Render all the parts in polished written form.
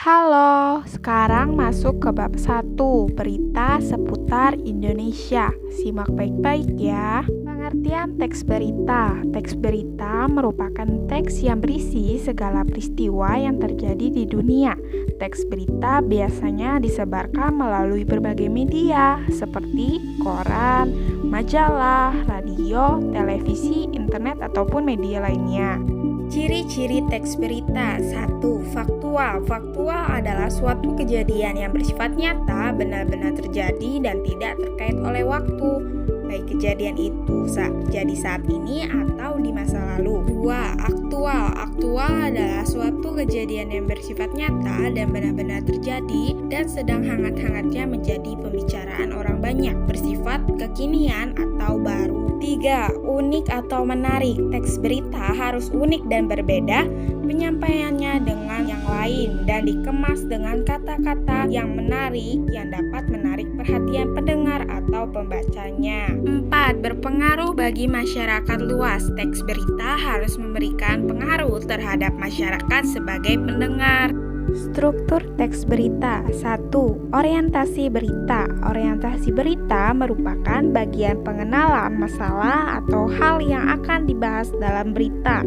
Halo, sekarang masuk ke bab 1, berita seputar Indonesia. Simak baik-baik ya. Pengertian teks berita. Teks berita merupakan teks yang berisi segala peristiwa yang terjadi di dunia. Teks berita biasanya disebarkan melalui berbagai media seperti koran, majalah, radio, televisi, internet, ataupun media lainnya. Ciri-ciri teks berita. 1. Faktual. Faktual adalah suatu kejadian yang bersifat nyata, benar-benar terjadi dan tidak terkait oleh waktu, baik kejadian itu terjadi saat ini atau di masa lalu. 2. Aktual. Aktual adalah suatu kejadian yang bersifat nyata dan benar-benar terjadi dan sedang hangat-hangatnya menjadi pembicaraan orang banyak, bersifat kekinian atau baru. 3. Unik atau menarik. Teks berita harus unik dan berbeda penyampaiannya dengan yang lain dan dikemas dengan kata-kata yang menarik yang dapat menarik perhatian pendengar atau pembacanya. 4. Berpengaruh bagi masyarakat luas. Teks berita harus memberikan pengaruh terhadap masyarakat sebagai pendengar. Struktur teks berita. 1. Orientasi berita. Orientasi berita merupakan bagian pengenalan masalah atau hal yang akan dibahas dalam berita.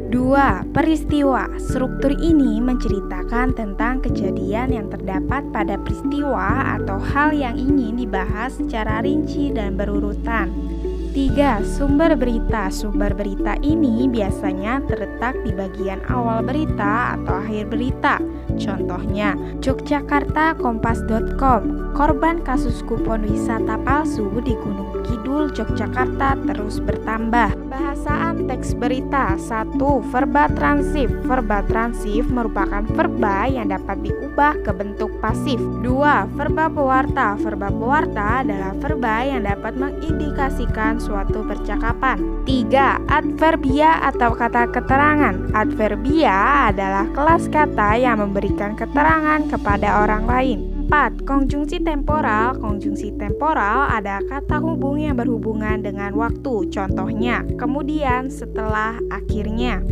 2. Peristiwa. Struktur ini menceritakan tentang kejadian yang terdapat pada peristiwa atau hal yang ingin dibahas secara rinci dan berurutan. 3. Sumber berita. Sumber berita ini biasanya terletak di bagian awal berita atau akhir berita. Contohnya, Yogyakarta-Kompas.com. Korban kasus kupon wisata palsu di Gunung Kidul, Yogyakarta terus bertambah. Bahasaan teks berita. 1. Verba transif. Verba transif merupakan verba yang dapat diubah ke bentuk pasif. 2. Verba pewarta. Verba pewarta adalah verba yang dapat mengindikasikan suatu percakapan. 3. Adverbia atau kata keterangan. Adverbia adalah kelas kata yang memberikan keterangan kepada orang lain. 4. Konjungsi temporal. Konjungsi temporal adalah kata hubung yang berhubungan dengan waktu. Contohnya, kemudian, setelah, akhirnya.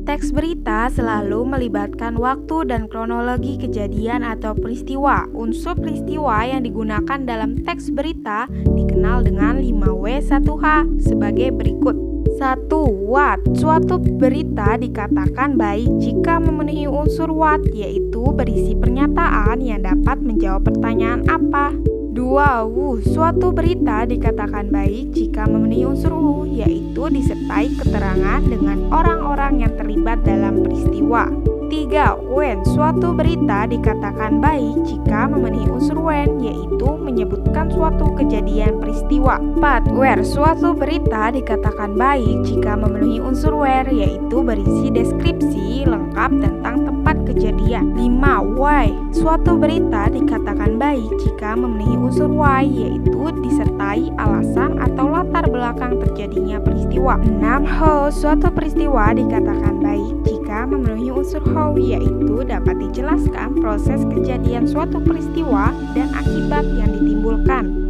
Teks berita selalu melibatkan waktu dan kronologi kejadian atau peristiwa. Unsur peristiwa yang digunakan dalam teks berita dikenal dengan 5W1H sebagai berikut. 1. What. Suatu berita dikatakan baik jika memenuhi unsur what, yaitu berisi pernyataan yang dapat menjawab pertanyaan apa. 2. Who. Suatu berita dikatakan baik jika memenuhi unsur who, yaitu disertai keterangan dengan orang-orang yang terlibat dalam peristiwa. 3. When. Suatu berita dikatakan baik jika memenuhi unsur when, yaitu menyebutkan suatu kejadian peristiwa. 4. Where. Suatu berita dikatakan baik jika memenuhi unsur where, yaitu berisi deskripsi lengkap tentang tempat kejadian. 5. Why. Suatu berita dikatakan baik jika memenuhi unsur why, yaitu disertai alasan atau latar belakang terjadinya peristiwa. 6. How. Suatu peristiwa dikatakan baik jika memenuhi unsur how, yaitu dapat dijelaskan proses kejadian suatu peristiwa dan akibat yang ditimbulkan.